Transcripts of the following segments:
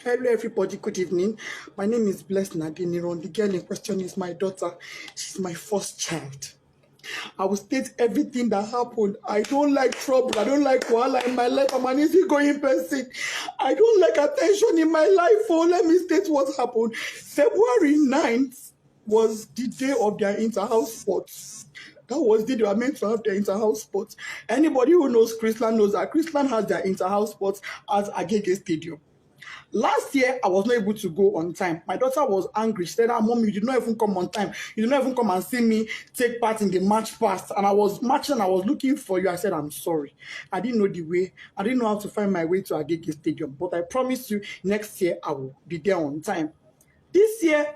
Hello everybody, good evening. My name is Whitney Adeniran. The girl in question is my daughter. She's my first child. I will state everything that happened. I don't like trouble. I don't like wahala in my life. I'm an easygoing person. I don't like attention in my life. Oh, let me state what happened. February 9th was the day of their inter-house sports. That was the day they were meant to have their inter-house sports. Anybody who knows Chrisland knows that Chrisland has their inter-house sports at Agege Stadium. Last year, I was not able to go on time. My daughter was angry. She said, Mom, you did not even come on time. You did not even come and see me take part in the match past. And I was marching, I was looking for you. I said, I'm sorry. I didn't know the way. I didn't know how to find my way to Agege Stadium. But I promise you, next year, I will be there on time. This year,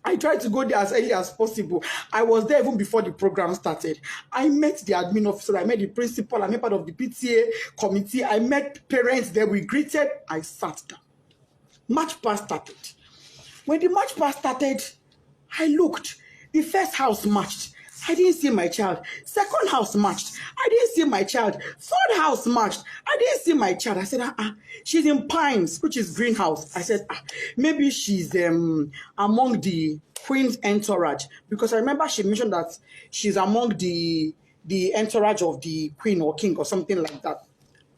I tried to go there as early as possible. I was there even before the program started. I met the admin officer, I met the principal, I met part of the PTA committee, I met parents there, we greeted, I sat down. Match pass started. When the match pass started, I looked. The first house matched. I didn't see my child. Second house matched. I didn't see my child. Third house matched. I didn't see my child. I said, she's in Pines, which is greenhouse. I said, maybe she's among the queen's entourage. Because I remember she mentioned that she's among the entourage of the queen or king or something like that.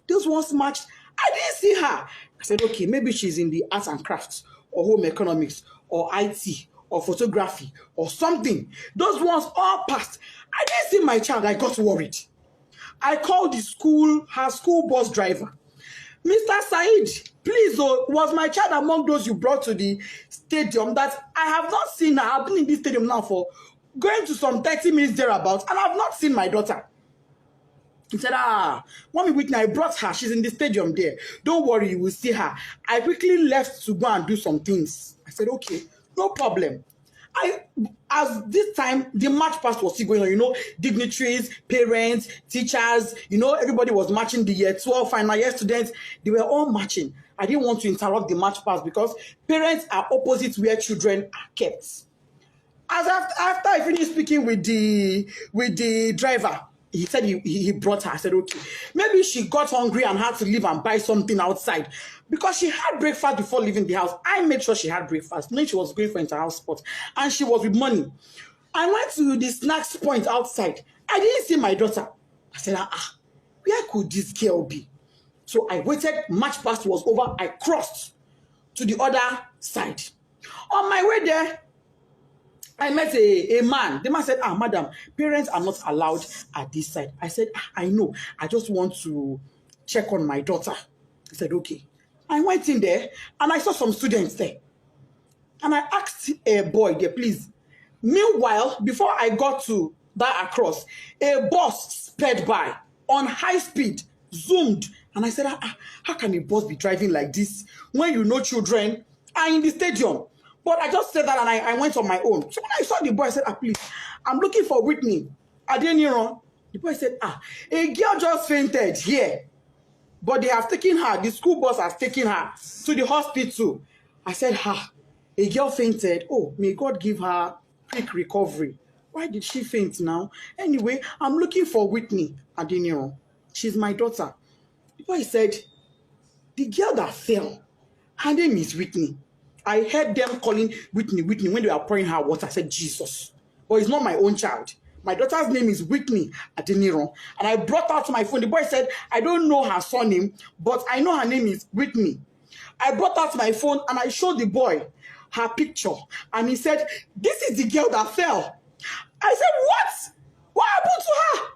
Those ones matched. I didn't see her. I said, okay, maybe she's in the arts and crafts or home economics or IT or photography or something. Those ones all passed. I didn't see my child. I got worried. I called the school, her school bus driver. Mr. Said, please, was my child among those you brought to the stadium that I have not seen her? I've been in this stadium now for going to some 30 minutes thereabouts, and I've not seen my daughter. He said, Mommy Whitney, I brought her. She's in the stadium there. Don't worry, you will see her. I quickly left to go and do some things. I said, okay, no problem. As this time, the march past was still going on, dignitaries, parents, teachers, everybody was marching, the year 12 final year students, they were all marching. I didn't want to interrupt the march past because parents are opposite where children are kept. As after I finished speaking with the driver, he said he brought her. I said, okay. Maybe she got hungry and had to leave and buy something outside. Because she had breakfast before leaving the house. I made sure she had breakfast. Knowing she was going for inter-house sport. And she was with money. I went to the snacks point outside. I didn't see my daughter. I said, where could this girl be? So I waited. Match past was over. I crossed to the other side. On my way there, I met a man. The man said, madam, parents are not allowed at this side. I said, I know. I just want to check on my daughter. He said, okay. I went in there and I saw some students there. And I asked a boy there, please. Meanwhile, before I got to that across, a bus sped by on high speed, zoomed. And I said, how can a bus be driving like this when children are in the stadium? But I just said that and I went on my own. So when I saw the boy, I said, please, I'm looking for Whitney Adeniran. The boy said, a girl just fainted here. But they have taken her, the school bus has taken her to the hospital. I said, a girl fainted. Oh, may God give her quick recovery. Why did she faint now? Anyway, I'm looking for Whitney Adeniran. She's my daughter. The boy said, the girl that fell, her name is Whitney. I heard them calling Whitney when they were pouring her water. I said, Jesus. But it's not my own child. My daughter's name is Whitney Adeniran. And I brought out my phone. The boy said, I don't know her surname, but I know her name is Whitney. I brought out my phone and I showed the boy her picture. And he said, this is the girl that fell. I said, what? What happened to her?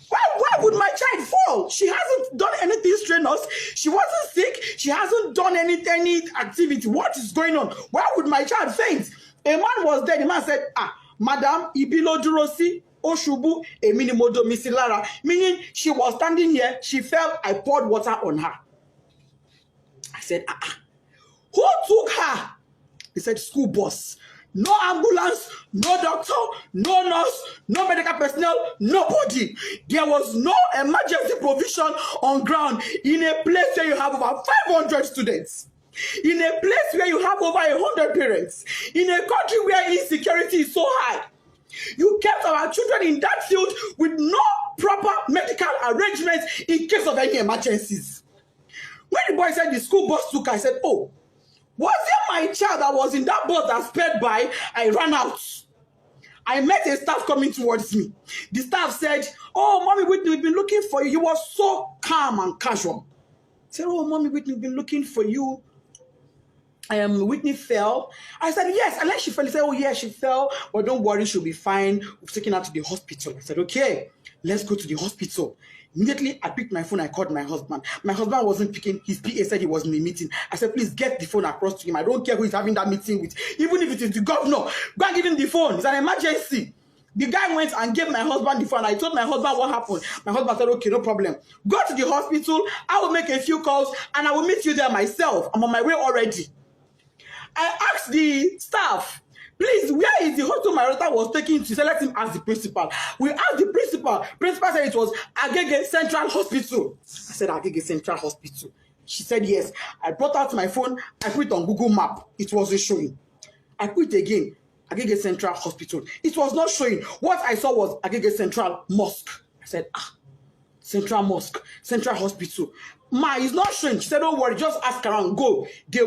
Why would my child fall? She hasn't done anything strenuous. She wasn't sick. She hasn't done any activity. What is going on? Why would my child faint? A man was there. The man said, Madam, Ibilo Durosi, Oshubu, Eminimodo Misilara. Meaning she was standing here. She fell. I poured water on her. I said, who took her? He said, school bus. No ambulance, no doctor, no nurse, no medical personnel, nobody. There was no emergency provision on ground in a place where you have over 500 students. In a place where you have over 100 parents. In a country where insecurity is so high. You kept our children in that field with no proper medical arrangements in case of any emergencies. When the boy said the school bus took her, I said, oh, was it my child that was in that bus that sped by? I ran out. I met a staff coming towards me. The staff said, oh, Mommy Whitney, we've been looking for you. You were so calm and casual. I said, oh, Mommy Whitney, we've been looking for you. Whitney fell. I said, yes. And then she fell. He said, oh, yeah, she fell. But don't worry, she'll be fine. We've taken her to the hospital. I said, okay, let's go to the hospital. Immediately, I picked my phone. I called my husband. My husband wasn't picking. His PA said he was in a meeting. I said, please get the phone across to him. I don't care who he's having that meeting with. Even if it is the governor, go and give him the phone. It's an emergency. The guy went and gave my husband the phone. I told my husband what happened. My husband said, okay, no problem. Go to the hospital. I will make a few calls and I will meet you there myself. I'm on my way already. I asked the staff, please, where is the hospital my daughter was taken to? He said, let him ask the principal. We asked the principal. Principal said it was Agege Central Hospital. I said, Agege Central Hospital. She said, yes. I brought out my phone. I put it on Google Map. It wasn't showing. I put it again, Agege Central Hospital. It was not showing. What I saw was Agege Central Mosque. I said, Central Mosque, Central Hospital. Ma, it's not showing. She said, don't worry, just ask around. Go. They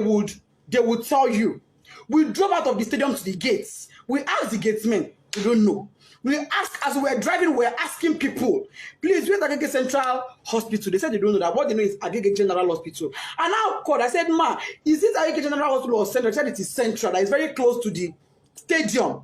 would tell you. We drove out of the stadium to the gates. We asked the gatesmen. We don't know. We asked, as we were driving, we were asking people, please, where's Agege Central Hospital? They said they don't know that. What they know is Agege General Hospital. And now called. I said, ma, is this Agege General Hospital or Central? They said it is Central. That is very close to the stadium.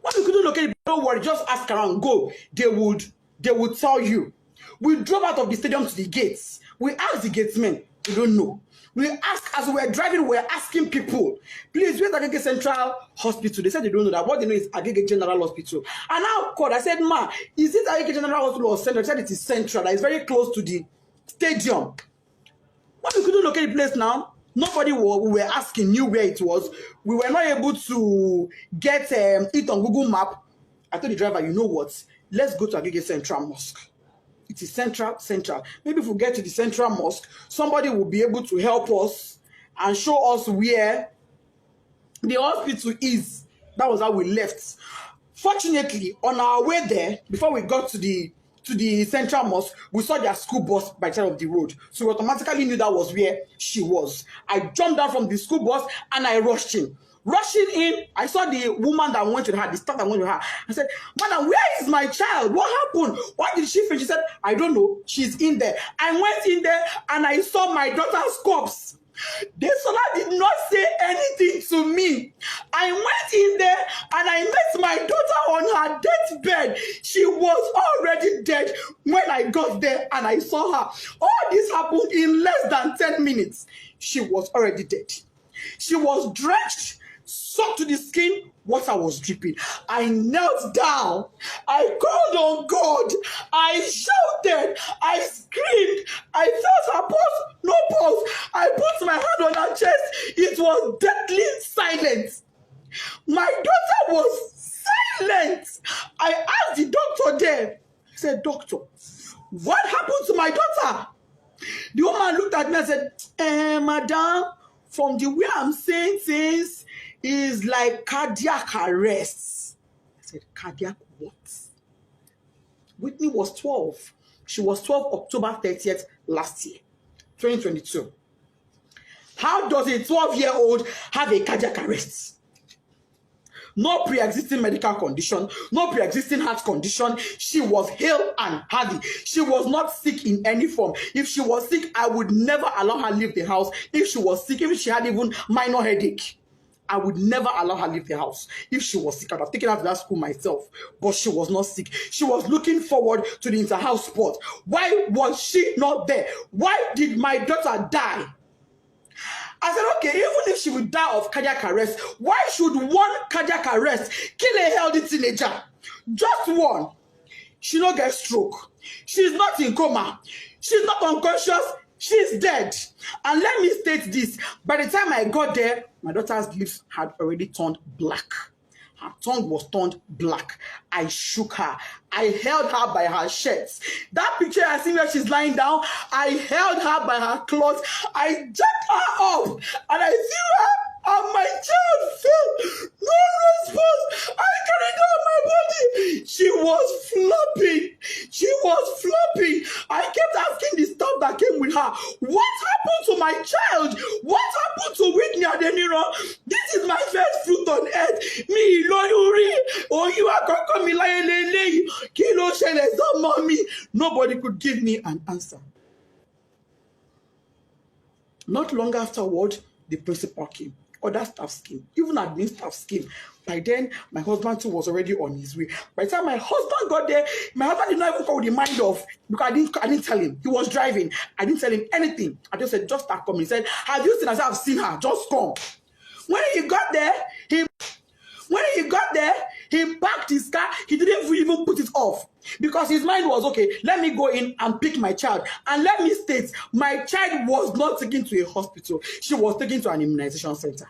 What we couldn't locate it, don't worry, just ask around. Go. They would tell you. We drove out of the stadium to the gates. We asked the gatesmen. We don't know. We asked, as we were driving, we were asking people, please, where's Agege Central Hospital? They said they don't know that. What they know is Agege General Hospital. And now called. I said, ma, is this Agege General Hospital or Central? They said it is Central. That is very close to the stadium. What we couldn't locate the place now, nobody we were asking knew where it was. We were not able to get it on Google Map. I told the driver, you know what? Let's go to Agege Central Mosque. It is central. Maybe if we get to the Central Mosque, somebody will be able to help us and show us where the hospital is. That was how we left. Fortunately, on our way there, before we got to the Central Mosque, we saw their school bus by the side of the road. So we automatically knew that was where she was. I jumped down from the school bus and I rushed in. Rushing in, I saw the woman that went with her, the staff that went with her. I said, madam, where is my child? What happened? Why did she faint? She said, I don't know. She's in there. I went in there and I saw my daughter's corpse. The Sola did not say anything to me. I went in there and I met my daughter on her deathbed. She was already dead when I got there and I saw her. All this happened in less than 10 minutes. She was already dead. She was drenched, soaked to the skin. Water was dripping. I knelt down. I called on God. I shouted. I screamed. I felt her pulse. No pulse. I put my hand on her chest. It was deathly silent. My daughter was silent. I asked the doctor there. He said, doctor, what happened to my daughter? The woman looked at me and said, madam, from the way I'm saying things, is like cardiac arrest. I said, cardiac what? Whitney was 12. She was 12 October 30th last year, 2022. How does a 12-year-old have a cardiac arrest? No pre-existing medical condition, no pre-existing heart condition. She was hale and healthy. She was not sick in any form. If she was sick, I would never allow her leave the house. If she was sick, if she had even minor headache, I would never allow her leave the house. If she was sick, I'd have taken her to that school myself. But she was not sick. She was looking forward to the inter-house sport. Why was she not there? Why did my daughter die? I said, okay, even if she would die of cardiac arrest, why should one cardiac arrest kill a healthy teenager? Just one. She don't get stroke. She's not in coma. She's not unconscious. She's dead. And let me state this. By the time I got there, my daughter's lips had already turned black. Her tongue was turned black. I shook her. I held her by her shirts. That picture I see where she's lying down, I held her by her clothes. I jacked her up and I threw her and my child fell. No response. I carried her on my body. She was flopping. She was flopping. I kept asking the staff that came with her, what happened to Whitney Adeniran? This is my first fruit on earth. Me, Lori, oh, you are going to come in Kilo Shele, so mommy. Nobody could give me an answer. Not long afterward, the principal came. Other staff came. Even admin staff came. By then, my husband too was already on his way. By the time my husband got there, my husband did not even call the mind off because I didn't tell him. He was driving. I didn't tell him anything. I just said, just start coming. He said, have you seen her? I said, I've seen her. Just come. When he got there, he parked his car. He didn't even put it off because his mind was, okay, let me go in and pick my child. And let me state, my child was not taken to a hospital. She was taken to an immunization center.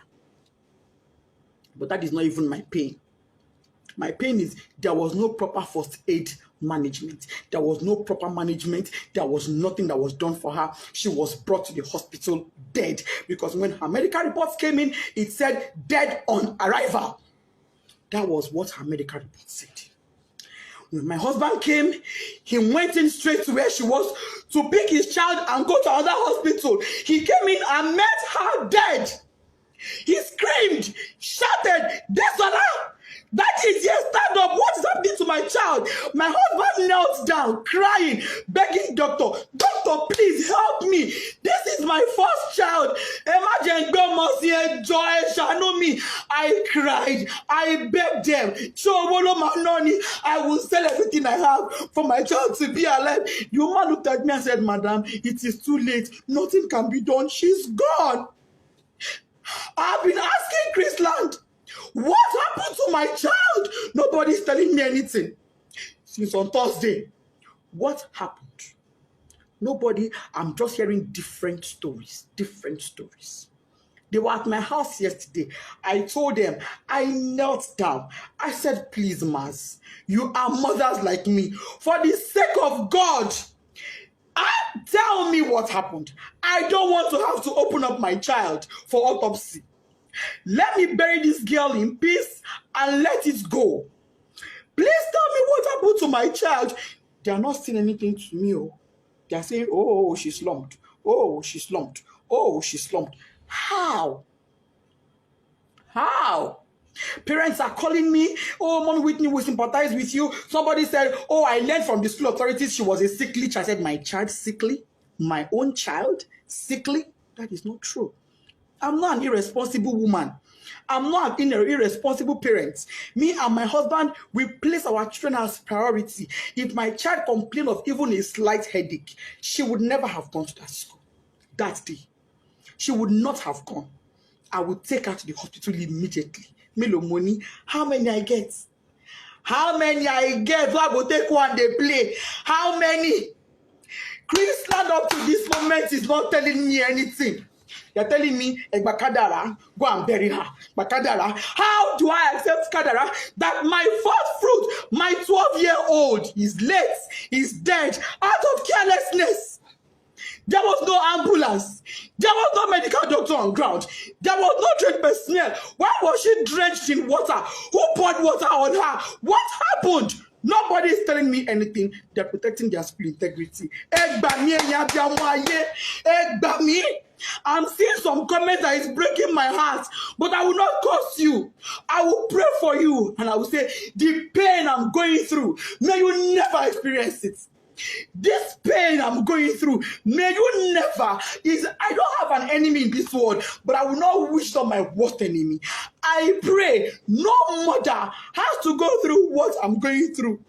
But that is not even my pain. My pain is there was no proper first aid management. There was no proper management. There was nothing that was done for her. She was brought to the hospital dead because when her medical reports came in, it said dead on arrival. That was what her medical report said. When my husband came, he went in straight to where she was to pick his child and go to another hospital. He came in and met her dead. He screamed, shouted, Desola! That is, yes, stand up. What is happening to my child? My husband knelt down, crying, begging doctor, please help me. This is my first child. Imagine God must hear joy, shall me. I cried. I begged them. I will sell everything I have for my child to be alive. The woman looked at me and said, Madam, it is too late. Nothing can be done. She's gone. I've been asking Chrisland, what happened to my child? Nobody's telling me anything. Since on Thursday, what happened? Nobody, I'm just hearing different stories. They were at my house yesterday. I told them, I knelt down. I said, please, Mas, you are mothers like me. For the sake of God, tell me what happened. I don't want to have to open up my child for autopsy. Let me bury this girl in peace and let it go. Please tell me what happened to my child. They are not saying anything to me. They are saying, oh, she slumped. Oh, she slumped. Oh, she slumped. How? Parents are calling me, oh, Mommy Whitney will sympathize with you. Somebody said, oh, I learned from the school authorities she was a sickly child. I said, my child sickly? My own child sickly? That is not true. I'm not an irresponsible woman. I'm not an irresponsible parent. Me and my husband, we place our children as priority. If my child complained of even a slight headache, she would never have gone to that school that day. She would not have gone. I would take her to the hospital immediately. Melo money, how many I get? How many I get? So I will take one, they play. How many? Chrisland up to this moment is not telling me anything. They're telling me, Kadara, go and bury her. Kadara, how do I accept Kadara that my first fruit, my 12-year-old, is late, is dead, out of carelessness? There was no ambulance. There was no medical doctor on ground. There was no trained personnel. Why was she drenched in water? Who poured water on her? What happened? Nobody is telling me anything. They're protecting their school integrity. I'm seeing some comments that is breaking my heart, but I will not curse you. I will pray for you, and I will say, the pain I'm going through, may you never experience it. This pain I'm going through, may you never. I don't have an enemy in this world, but I will not wish on my worst enemy. I pray no mother has to go through what I'm going through.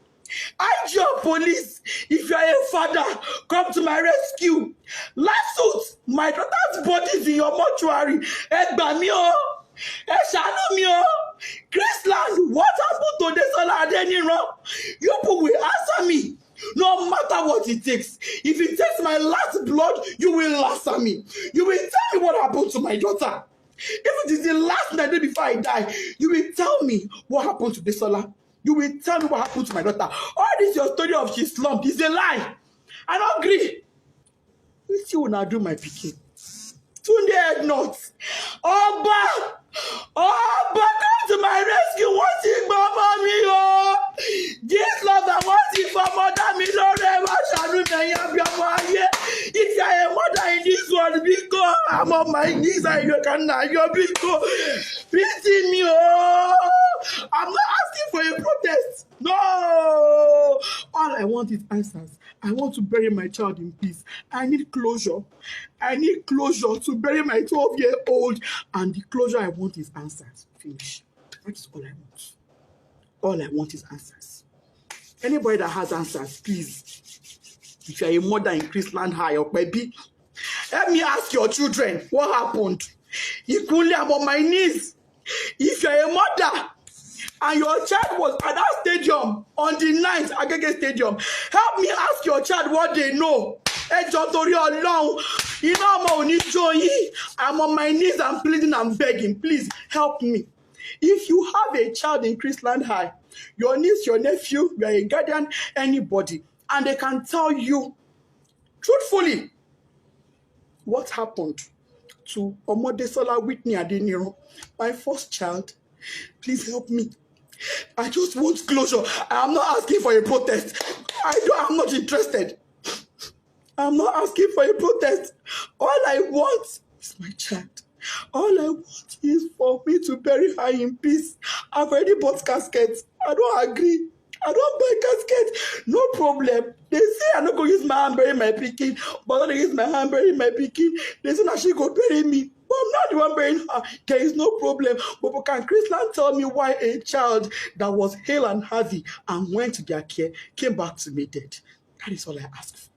IG police, if you are a father, come to my rescue. Lawsuit, my daughter's body is in your mortuary. Chrisland, what happened to Desola Adeniran? You people will answer me. No matter what it takes. If it takes my last blood, you will answer me. You will tell me what happened to my daughter. If it is the last night before I die, you will tell me what happened to Desola. You will tell me what happened to my daughter. All this your story of she slumped is a lie. I don't agree. Which you will now do, my picking. Tunde head nuts. Oba, come to my rescue. What's it, Mama me? Oh, this love that wants it for mother me. Lord, if you are a mother in this world, because I'm on my knees and you can now. You're beating me. Oh, I'm not asking for a protest. No. All I want is answers. I want to bury my child in peace. I need closure. I need closure to bury my 12-year-old. And the closure I want is answers. Finish. That's all I want. All I want is answers. Anybody that has answers, please. If you're a mother in Chrisland High or baby, let me ask your children what happened. Equally, I'm on my knees. If you're a mother and your child was at that stadium on the 9th Agege Stadium, help me ask your child what they know. I'm on my knees, I'm pleading, I'm begging. Please help me. If you have a child in Chrisland High, your niece, your nephew, you are a guardian, anybody, and they can tell you truthfully what happened to Omodesola Whitney Adeniran, my first child, please help me. I just want closure. I'm not asking for a protest. I'm not interested. I'm not asking for a protest. All I want is my child. All I want is for me to bury her in peace. I've already bought caskets. I don't agree. I don't buy caskets. No problem. They say I'm not going to use my hand bury my pikin, but when I use my hand bury my pikin, they say that she go bury me. But I'm not the one burying her. There is no problem. But can Chrisland tell me why a child that was hale and healthy and went to their care came back to me dead? That is all I ask for.